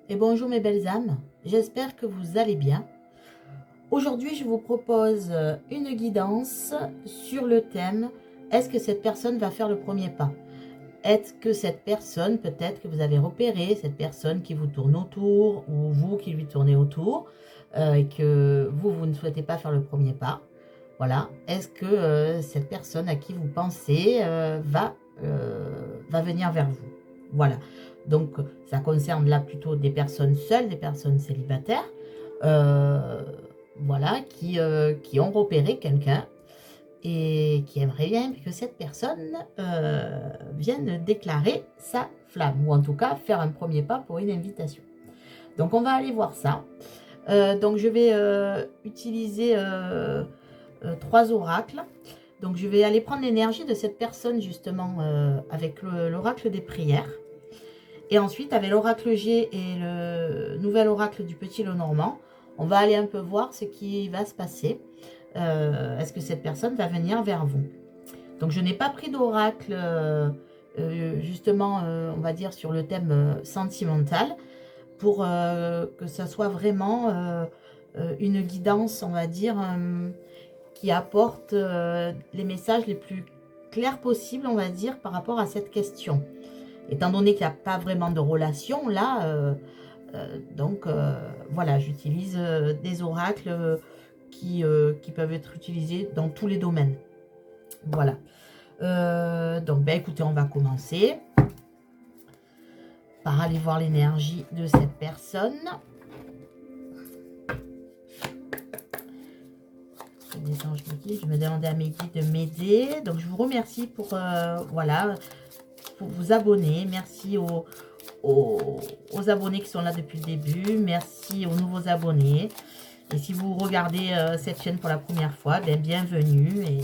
et bonjour mes belles âmes, j'espère que vous allez bien. Aujourd'hui je vous propose une guidance sur le thème est-ce que cette personne va faire le premier pas? Est-ce que cette personne, peut-être que vous avez repéré, cette personne qui vous tourne autour ou vous qui lui tournez autour et que vous ne souhaitez pas faire le premier pas? Voilà, est-ce que cette personne à qui vous pensez va venir vers vous? Voilà, donc ça concerne là plutôt des personnes seules, des personnes célibataires, euh, voilà, qui ont repéré quelqu'un et qui aimeraient bien que cette personne vienne déclarer sa flamme, ou en tout cas faire un premier pas pour une invitation. Donc on va aller voir ça. Donc je vais utiliser 3 oracles. Donc je vais aller prendre l'énergie de cette personne justement avec l'oracle des prières. Et ensuite avec l'oracle G et le nouvel oracle du petit Lenormand, on va aller un peu voir ce qui va se passer. Est-ce que cette personne va venir vers vous? Donc je n'ai pas pris d'oracle justement on va dire sur le thème sentimental pour que ça soit vraiment une guidance on va dire qui apporte les messages les plus clairs possibles, on va dire, par rapport à cette question. Étant donné qu'il n'y a pas vraiment de relation, là, donc voilà, j'utilise des oracles qui peuvent être utilisés dans tous les domaines. Voilà. Donc, ben, écoutez, on va commencer par aller voir l'énergie de cette personne. Je me demandais à mes guides de m'aider. Donc, je vous remercie pour, voilà, pour vous abonner. Merci aux abonnés qui sont là depuis le début. Merci aux nouveaux abonnés. Et si vous regardez cette chaîne pour la première fois, ben, bienvenue. Et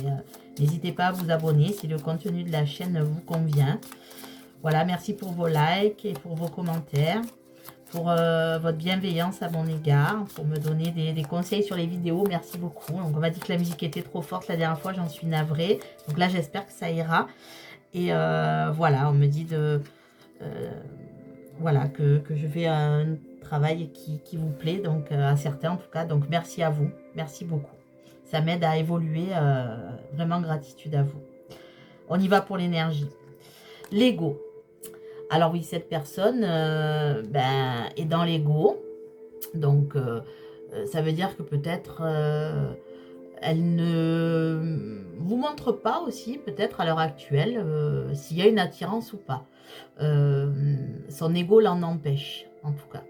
n'hésitez pas à vous abonner si le contenu de la chaîne vous convient. Voilà, merci pour vos likes et pour vos commentaires. Pour votre bienveillance à mon égard, pour me donner des conseils sur les vidéos. Merci beaucoup. Donc, on m'a dit que la musique était trop forte la dernière fois, j'en suis navrée. Donc là, j'espère que ça ira. Et voilà, on me dit voilà, que je fais un travail qui vous plaît, donc à certains en tout cas. Donc merci à vous, merci beaucoup. Ça m'aide à évoluer, vraiment gratitude à vous. On y va pour l'énergie. L'ego. Alors oui, cette personne ben, est dans l'ego. Donc ça veut dire que peut-être elle ne vous montre pas aussi, peut-être à l'heure actuelle, s'il y a une attirance ou pas. Son ego l'en empêche, en tout cas.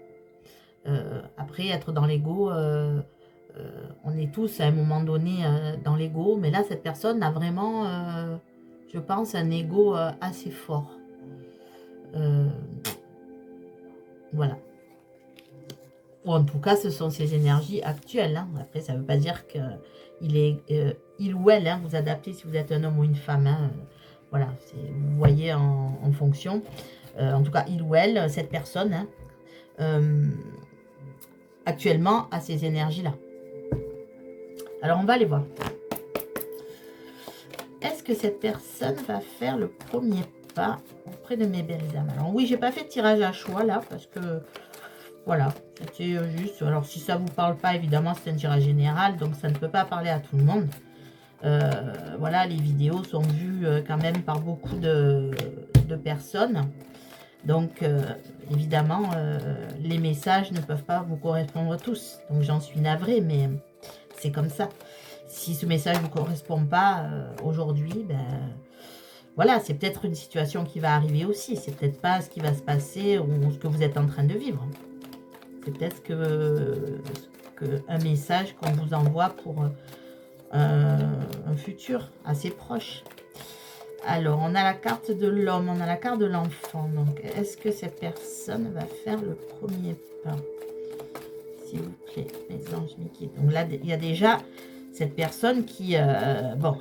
Après, être dans l'ego, on est tous à un moment donné dans l'ego, mais là, cette personne a vraiment, je pense, un ego assez fort. Voilà. Ou en tout cas, ce sont ses énergies actuelles. Hein. Après, ça ne veut pas dire qu'il ou elle, hein, vous adaptez si vous êtes un homme ou une femme. Hein. Voilà, vous voyez en fonction. En tout cas, il ou elle, cette personne, hein, actuellement, a ces énergies-là. Alors, on va aller voir. Est-ce que cette personne va faire le premier pas auprès de mes belles âmes? Alors oui, j'ai pas fait de tirage à choix là, parce que voilà, c'était juste. Alors si ça vous parle pas, évidemment, c'est un tirage général, donc ça ne peut pas parler à tout le monde. Voilà, les vidéos sont vues quand même par beaucoup de personnes. Donc, évidemment, les messages ne peuvent pas vous correspondre tous. Donc, j'en suis navrée, mais c'est comme ça. Si ce message ne vous correspond pas aujourd'hui, ben, voilà, c'est peut-être une situation qui va arriver aussi. C'est peut-être pas ce qui va se passer ou ce que vous êtes en train de vivre. C'est peut-être un message qu'on vous envoie pour un futur assez proche. Alors, on a la carte de l'homme, on a la carte de l'enfant. Donc, est-ce que cette personne va faire le premier pas? S'il vous plaît, mes anges Mickey. Donc là, il y a déjà cette personne qui... bon,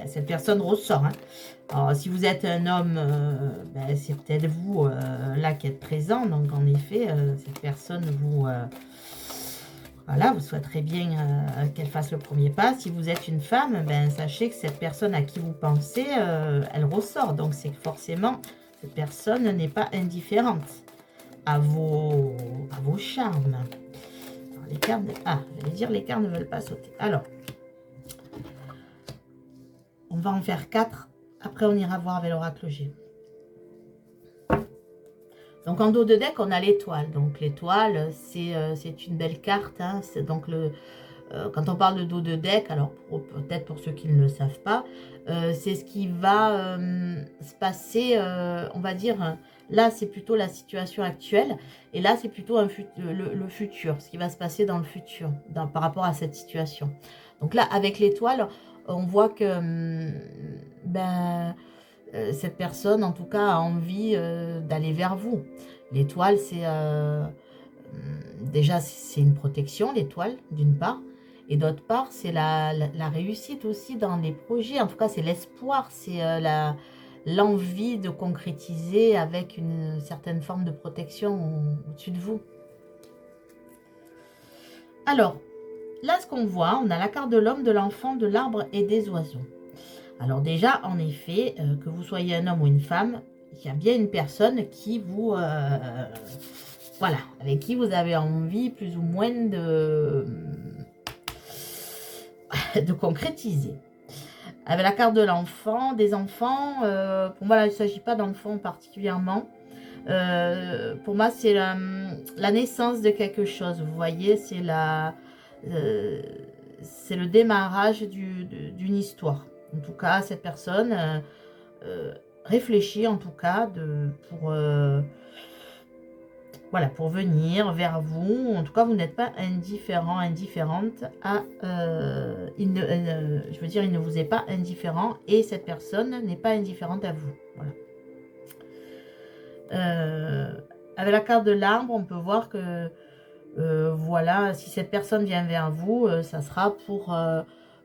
cette personne ressort. Hein. Alors, si vous êtes un homme, ben, c'est peut-être vous, là, qui êtes présent. Donc, en effet, cette personne vous... voilà, vous souhaiterez bien qu'elle fasse le premier pas. Si vous êtes une femme, ben, sachez que cette personne à qui vous pensez, elle ressort. Donc, c'est que forcément, cette personne n'est pas indifférente à vos charme. Alors, les cartes... Ah, j'allais dire les cartes ne veulent pas sauter. Alors, on va en faire 4. Après, on ira voir avec l'oracle G. Donc, en dos de deck, on a l'étoile. Donc, l'étoile, c'est une belle carte. Hein. C'est donc quand on parle de dos de deck, alors peut-être pour ceux qui ne le savent pas, c'est ce qui va se passer, on va dire, là c'est plutôt la situation actuelle, et là c'est plutôt le futur, ce qui va se passer dans le futur, par rapport à cette situation. Donc là, avec l'étoile, on voit que cette personne, en tout cas, a envie d'aller vers vous. L'étoile, c'est déjà, c'est une protection, l'étoile, d'une part. Et d'autre part, c'est la réussite aussi dans les projets. En tout cas, c'est l'espoir, c'est l'envie de concrétiser avec une certaine forme de protection au-dessus de vous. Alors, là, ce qu'on voit, on a la carte de l'homme, de l'enfant, de l'arbre et des oiseaux. Alors déjà, en effet, que vous soyez un homme ou une femme, il y a bien une personne qui vous... voilà, avec qui vous avez envie plus ou moins de concrétiser. Avec la carte de l'enfant, des enfants, pour moi, là, il ne s'agit pas d'enfants particulièrement. Pour moi, c'est la naissance de quelque chose. Vous voyez, c'est le démarrage d'une histoire. En tout cas, cette personne réfléchit, en tout cas, pour venir vers vous. En tout cas, vous n'êtes pas indifférent, indifférente à... il ne vous est pas indifférent et cette personne n'est pas indifférente à vous. Voilà. Avec la carte de l'arbre, on peut voir que, voilà, si cette personne vient vers vous, ça sera pour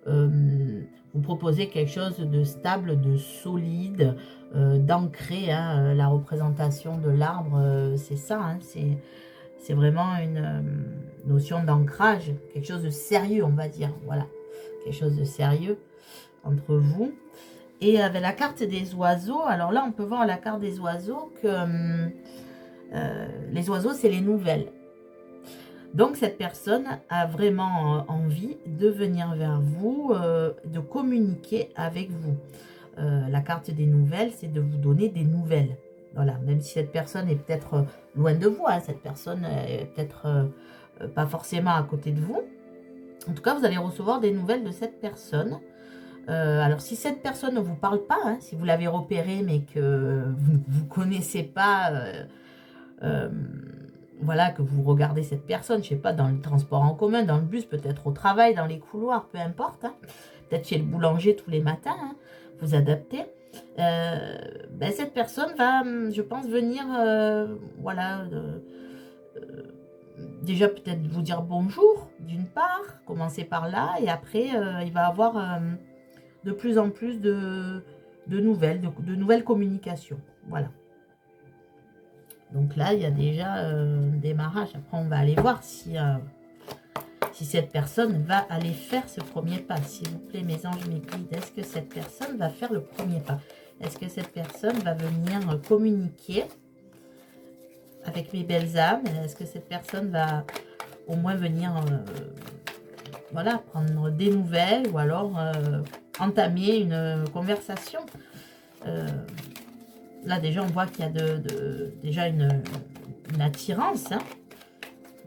vous proposer quelque chose de stable, de solide, d'ancré. Hein. La représentation de l'arbre, c'est ça, hein, c'est vraiment une notion d'ancrage, quelque chose de sérieux, on va dire, voilà, quelque chose de sérieux entre vous. Et avec la carte des oiseaux, alors là, on peut voir à la carte des oiseaux que les oiseaux, c'est les nouvelles. Donc, cette personne a vraiment envie de venir vers vous, de communiquer avec vous. La carte des nouvelles, c'est de vous donner des nouvelles. Voilà, même si cette personne est peut-être loin de vous, hein, cette personne est peut-être pas forcément à côté de vous. En tout cas, vous allez recevoir des nouvelles de cette personne. Alors, si cette personne ne vous parle pas, hein, si vous l'avez repérée mais que vous ne connaissez pas, voilà, que vous regardez cette personne, je ne sais pas, dans le transport en commun, dans le bus, peut-être au travail, dans les couloirs, peu importe, hein, peut-être chez le boulanger tous les matins, hein, vous adaptez, cette personne va, je pense, venir, voilà, déjà peut-être vous dire bonjour, d'une part, commencer par là, et après, il va avoir de plus en plus de nouvelles, de nouvelles communications. Voilà. Donc là, il y a déjà un démarrage. Après, on va aller voir si cette personne va aller faire ce premier pas. S'il vous plaît, mes anges, mes guides, est-ce que cette personne va faire le premier pas? Est-ce que cette personne va venir communiquer avec mes belles âmes? Est-ce que cette personne va au moins venir... voilà, prendre des nouvelles ou alors entamer une conversation. Là, déjà, on voit qu'il y a déjà une attirance. Hein.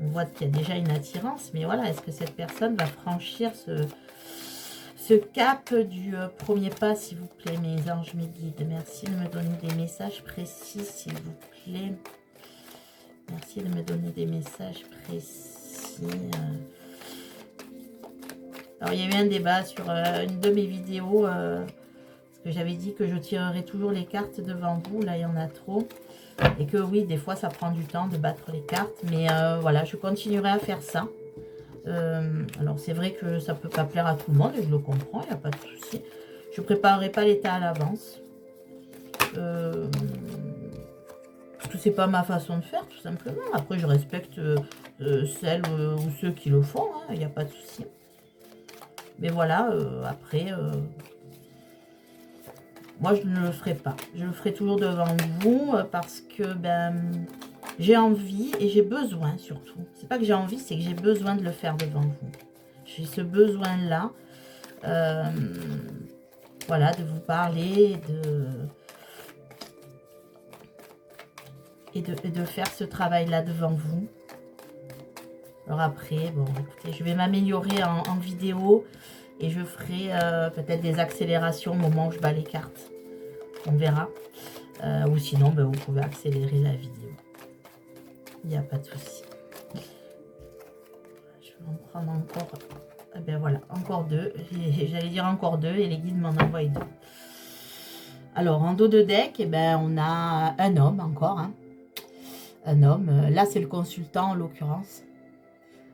On voit qu'il y a déjà une attirance. Mais voilà, est-ce que cette personne va franchir ce cap du premier pas, s'il vous plaît, mes anges, mes guides? Merci de me donner des messages précis, s'il vous plaît. Merci de me donner des messages précis. Alors, il y a eu un débat sur une de mes vidéos, parce que j'avais dit que je tirerais toujours les cartes devant vous. Là, il y en a trop. Et que oui, des fois, ça prend du temps de battre les cartes. Mais voilà, je continuerai à faire ça. Alors, c'est vrai que ça ne peut pas plaire à tout le monde, et je le comprends, il n'y a pas de souci. Je ne préparerai pas l'état à l'avance. Parce que c'est pas ma façon de faire, tout simplement. Après, je respecte celles ou ceux qui le font, hein, il n'y a pas de souci. Mais voilà, après, moi, je ne le ferai pas. Je le ferai toujours devant vous parce que, J'ai envie et j'ai besoin surtout. C'est pas que j'ai envie, c'est que j'ai besoin de le faire devant vous. J'ai ce besoin-là. Voilà, de vous parler et de faire ce travail-là devant vous. Alors après, bon, écoutez, je vais m'améliorer en vidéo et je ferai peut-être des accélérations au moment où je bats les cartes. On verra. Ou sinon, ben, vous pouvez accélérer la vidéo. Il n'y a pas de souci. Je vais en prendre encore. Eh bien voilà, encore deux. J'allais dire encore deux et les guides m'en envoient deux. Alors, en dos de deck, eh ben, on a un homme encore. Hein. Un homme. Là, c'est le consultant en l'occurrence.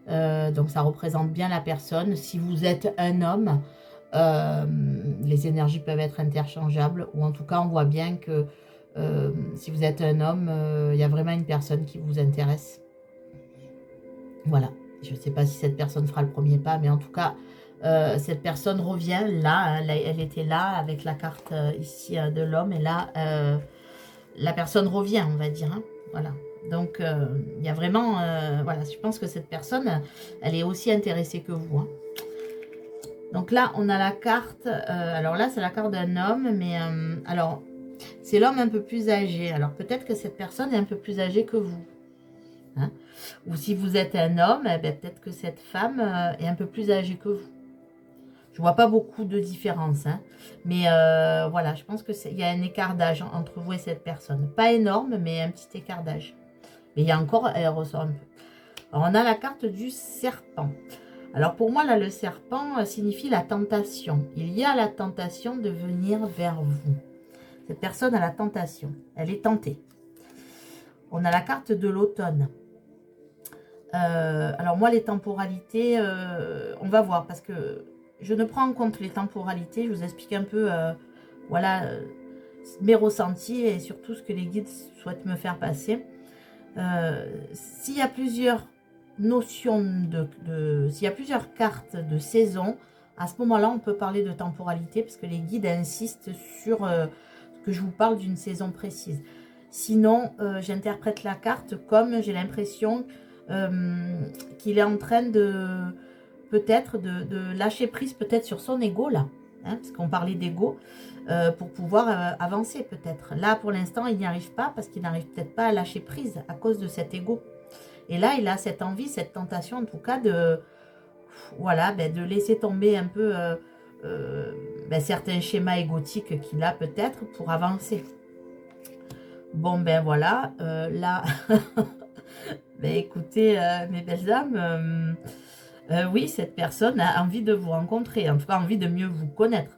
Donc, ça représente bien la personne. Si vous êtes un homme, les énergies peuvent être interchangeables. Ou en tout cas, on voit bien que si vous êtes un homme, il y a vraiment une personne qui vous intéresse. Voilà. Je ne sais pas si cette personne fera le premier pas, mais en tout cas, cette personne revient là. Elle était là avec la carte ici de l'homme. Et là, la personne revient, on va dire. Hein, voilà. Donc, il y a vraiment... voilà, je pense que cette personne, elle est aussi intéressée que vous. Hein. Donc là, on a la carte... alors là, c'est la carte d'un homme, mais... alors, c'est l'homme un peu plus âgé. Alors, peut-être que cette personne est un peu plus âgée que vous. Hein. Ou si vous êtes un homme, eh ben, peut-être que cette femme est un peu plus âgée que vous. Je vois pas beaucoup de différence. Hein. Mais voilà, je pense qu'il y a un écart d'âge entre vous et cette personne. Pas énorme, mais un petit écart d'âge. Mais il y a encore, elle ressort un peu. Alors, on a la carte du serpent. Alors, pour moi, là, le serpent signifie la tentation. Il y a la tentation de venir vers vous. Cette personne a la tentation. Elle est tentée. On a la carte de l'automne. Alors, moi, les temporalités, on va voir. Parce que je ne prends en compte les temporalités. Je vous explique un peu, voilà, mes ressentis et surtout ce que les guides souhaitent me faire passer. S'il y a plusieurs notions s'il y a plusieurs cartes de saison, à ce moment-là, on peut parler de temporalité parce que les guides insistent sur que je vous parle d'une saison précise. Sinon, j'interprète la carte comme j'ai l'impression qu'il est en train de peut-être de lâcher prise peut-être sur son ego là, hein, parce qu'on parlait d'ego. Pour pouvoir avancer peut-être. Là, pour l'instant, il n'y arrive pas parce qu'il n'arrive peut-être pas à lâcher prise à cause de cet ego. Et là, il a cette envie, cette tentation, en tout cas, de, voilà, ben, de laisser tomber un peu ben, certains schémas égotiques qu'il a peut-être pour avancer. Bon, ben voilà, là, ben, écoutez, mes belles âmes, oui, cette personne a envie de vous rencontrer, en tout cas, envie de mieux vous connaître.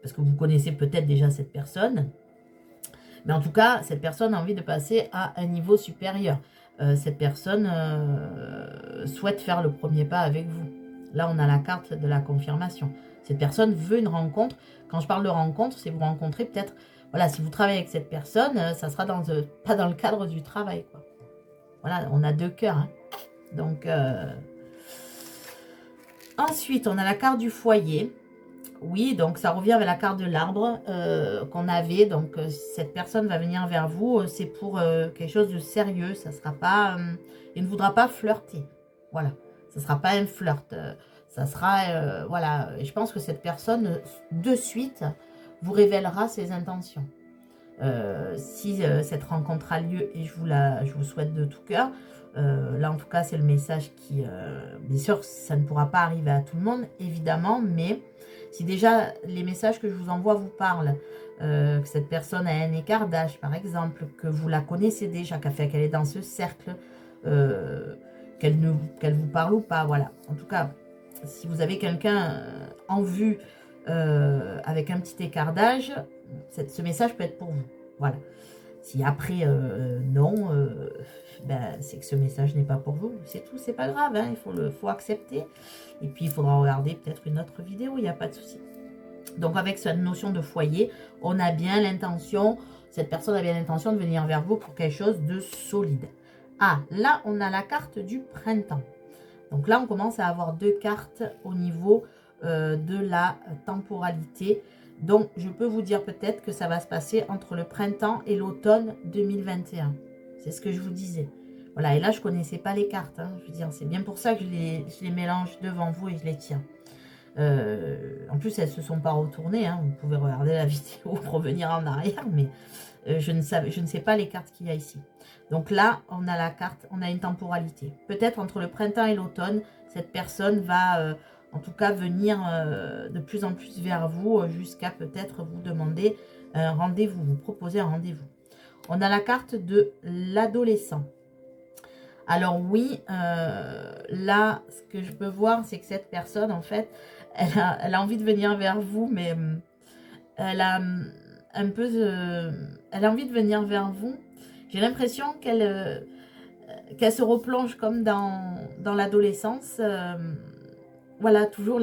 Parce que vous connaissez peut-être déjà cette personne. Mais en tout cas, cette personne a envie de passer à un niveau supérieur. Cette personne souhaite faire le premier pas avec vous. Là, on a la carte de la confirmation. Cette personne veut une rencontre. Quand je parle de rencontre, c'est vous rencontrer peut-être... Voilà, si vous travaillez avec cette personne, ça sera pas dans le cadre du travail, quoi. Voilà, on a deux cœurs. Hein. Donc, ensuite, on a la carte du foyer. Oui, donc ça revient avec la carte de l'arbre qu'on avait. Donc, cette personne va venir vers vous. C'est pour quelque chose de sérieux. Ça sera pas... il ne voudra pas flirter. Voilà. Ça ne sera pas un flirt. Ça sera... voilà. Et je pense que cette personne, de suite, vous révélera ses intentions. Si cette rencontre a lieu, et je vous souhaite de tout cœur, là en tout cas c'est le message qui... bien sûr ça ne pourra pas arriver à tout le monde évidemment, mais si déjà les messages que je vous envoie vous parlent, que cette personne a un écart d'âge par exemple, que vous la connaissez déjà, qu'elle est dans ce cercle, qu'elle vous parle ou pas, voilà. En tout cas, si vous avez quelqu'un en vue avec un petit écart d'âge, ce message peut être pour vous. Voilà. Si après, non, ben, c'est que ce message n'est pas pour vous. C'est tout, c'est pas grave. Hein, faut accepter. Et puis, il faudra regarder peut-être une autre vidéo. Il n'y a pas de souci. Donc, avec cette notion de foyer, on a bien l'intention, cette personne a bien l'intention de venir vers vous pour quelque chose de solide. Ah, là, on a la carte du printemps. Donc là, on commence à avoir deux cartes au niveau de la temporalité. Donc, je peux vous dire peut-être que ça va se passer entre le printemps et l'automne 2021. C'est ce que je vous disais. Voilà, et là, je ne connaissais pas les cartes. Hein, je veux dire, c'est bien pour ça que je les mélange devant vous et je les tiens. En plus, elles ne se sont pas retournées. Hein, vous pouvez regarder la vidéo, revenir en arrière, mais je ne sais pas les cartes qu'il y a ici. Donc là, on a la carte, on a une temporalité. Peut-être entre le printemps et l'automne, cette personne va, en tout cas, venir de plus en plus vers vous, jusqu'à peut-être vous demander un rendez-vous, vous proposer un rendez-vous. On a la carte de l'adolescent. Alors oui, là, ce que je peux voir, c'est que cette personne, en fait, elle a envie de venir vers vous, mais elle a un peu elle a envie de venir vers vous. J'ai l'impression qu'elle se replonge comme dans l'adolescence. Voilà, toujours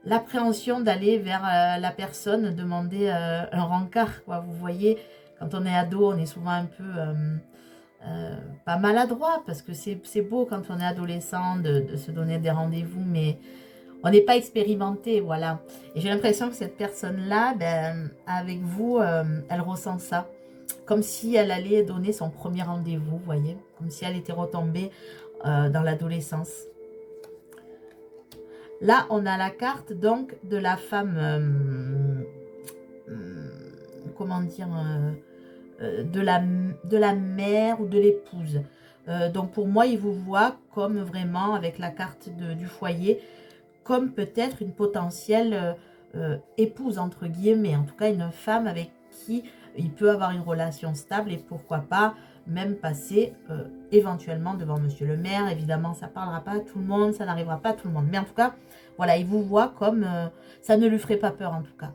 l'appréhension d'aller vers la personne, demander un rencard, quoi. Vous voyez, quand on est ado, on est souvent un peu pas maladroit, parce que c'est beau quand on est adolescent de se donner des rendez-vous, mais on n'est pas expérimenté, voilà. Et j'ai l'impression que cette personne-là, ben, avec vous, elle ressent ça. Comme si elle allait donner son premier rendez-vous, vous voyez. Comme si elle était retombée dans l'adolescence. Là, on a la carte, donc, de la femme... comment dire de la mère ou de l'épouse. Donc, pour moi, il vous voit comme vraiment, avec la carte du foyer, comme peut-être une potentielle épouse, entre guillemets, en tout cas une femme avec qui il peut avoir une relation stable et pourquoi pas même passer éventuellement devant monsieur le maire. Évidemment, ça ne parlera pas à tout le monde, ça n'arrivera pas à tout le monde. Mais en tout cas, voilà, il vous voit comme ça ne lui ferait pas peur en tout cas.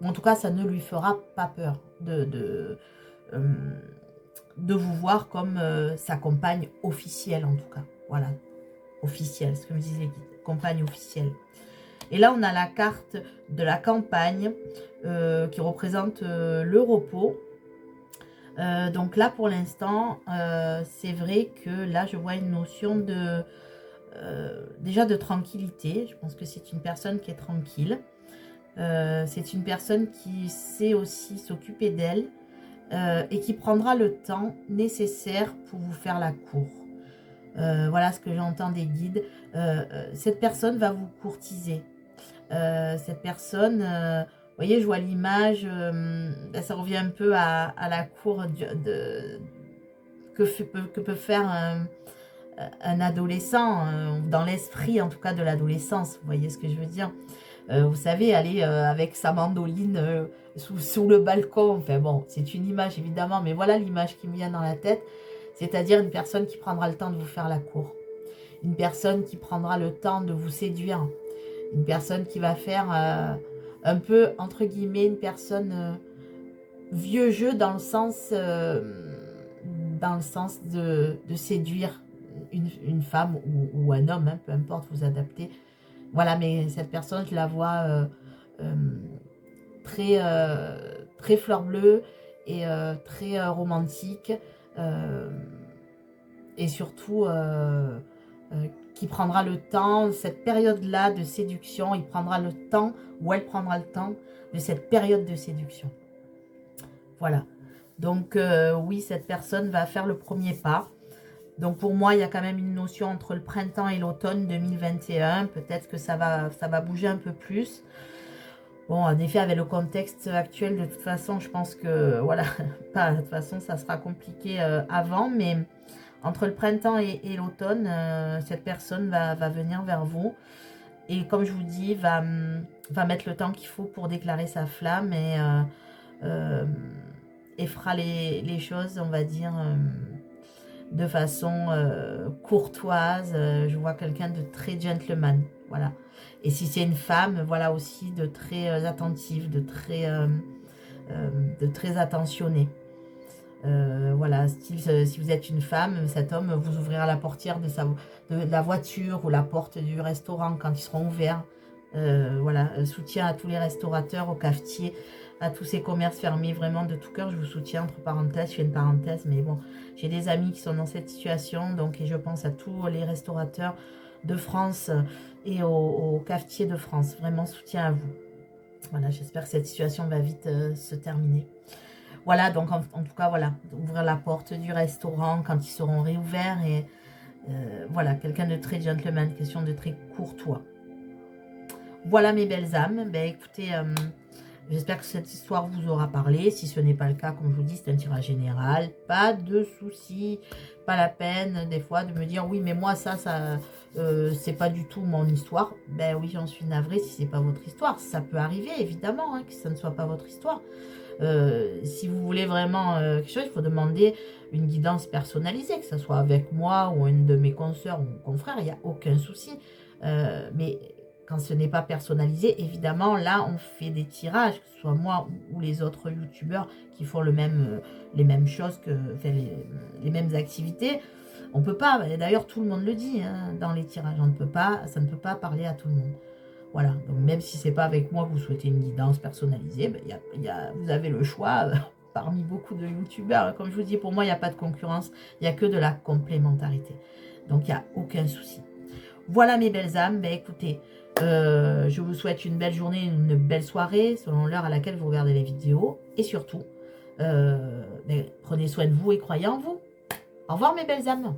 En tout cas, ça ne lui fera pas peur de vous voir comme sa compagne officielle en tout cas. Voilà, officielle, ce que me disaient les guides, compagne officielle. Et là, on a la carte de la campagne qui représente le repos. Donc là, pour l'instant, c'est vrai que là, je vois une notion de déjà de tranquillité. Je pense que c'est une personne qui est tranquille. C'est une personne qui sait aussi s'occuper d'elle et qui prendra le temps nécessaire pour vous faire la cour. Voilà ce que j'entends des guides. Cette personne va vous courtiser. Cette personne, vous voyez, je vois l'image, ça revient un peu à la cour que peut faire un adolescent, dans l'esprit en tout cas de l'adolescence, vous voyez ce que je veux dire. Vous savez, aller avec sa mandoline sous le balcon, enfin bon, c'est une image évidemment, mais voilà l'image qui me vient dans la tête, c'est-à-dire une personne qui prendra le temps de vous faire la cour, une personne qui prendra le temps de vous séduire, une personne qui va faire un peu, entre guillemets, une personne vieux jeu dans le sens de séduire une femme ou un homme, hein, peu importe, vous adaptez. Voilà, mais cette personne, je la vois très fleur bleue et très romantique. Et surtout, qui prendra le temps, cette période-là de séduction, il prendra le temps, ou elle prendra le temps de cette période de séduction. Voilà. Donc, oui, cette personne va faire le premier pas. Donc, pour moi, il y a quand même une notion entre le printemps et l'automne 2021. Peut-être que ça va bouger un peu plus. Bon, en effet, avec le contexte actuel, de toute façon, je pense que, voilà, pas, de toute façon, ça sera compliqué avant, mais entre le printemps et l'automne, cette personne va venir vers vous. Et comme je vous dis, va mettre le temps qu'il faut pour déclarer sa flamme et fera les choses, on va dire, de façon courtoise. Je vois quelqu'un de très gentleman, voilà. Et si c'est une femme, voilà aussi de très attentive, de très attentionnée. Voilà, style, si vous êtes une femme, cet homme vous ouvrira la portière de la voiture ou la porte du restaurant quand ils seront ouverts. Voilà, soutien à tous les restaurateurs, aux cafetiers, à tous ces commerces fermés, vraiment de tout cœur, je vous soutiens, entre parenthèses, je fais une parenthèse, mais bon, j'ai des amis qui sont dans cette situation, donc et je pense à tous les restaurateurs de France et aux cafetiers de France, vraiment soutien à vous. Voilà, j'espère que cette situation va vite se terminer. Voilà, donc en tout cas, voilà, ouvrir la porte du restaurant quand ils seront réouverts. Et voilà, quelqu'un de très gentleman, question de très courtois. Voilà mes belles âmes. Ben écoutez, j'espère que cette histoire vous aura parlé. Si ce n'est pas le cas, comme je vous dis, c'est un tirage général. Pas de soucis, pas la peine des fois de me dire oui, mais moi ça c'est pas du tout mon histoire. Ben oui, j'en suis navrée si c'est pas votre histoire. Ça peut arriver évidemment hein, que ça ne soit pas votre histoire. Si vous voulez vraiment quelque chose, il faut demander une guidance personnalisée, que ce soit avec moi ou une de mes consoeurs ou confrères, il n'y a aucun souci. Mais quand ce n'est pas personnalisé, évidemment, là, on fait des tirages, que ce soit moi ou les autres youtubeurs qui font les mêmes choses, enfin, les mêmes activités. On peut pas, d'ailleurs tout le monde le dit hein, dans les tirages, on ne peut pas, ça ne peut pas parler à tout le monde. Voilà, donc même si c'est pas avec moi que vous souhaitez une guidance personnalisée, ben, vous avez le choix parmi beaucoup de youtubeurs. Comme je vous dis, pour moi, il n'y a pas de concurrence, il n'y a que de la complémentarité. Donc, il n'y a aucun souci. Voilà mes belles âmes, ben, écoutez, je vous souhaite une belle journée, une belle soirée, selon l'heure à laquelle vous regardez les vidéos. Et surtout, ben, prenez soin de vous et croyez en vous. Au revoir mes belles âmes.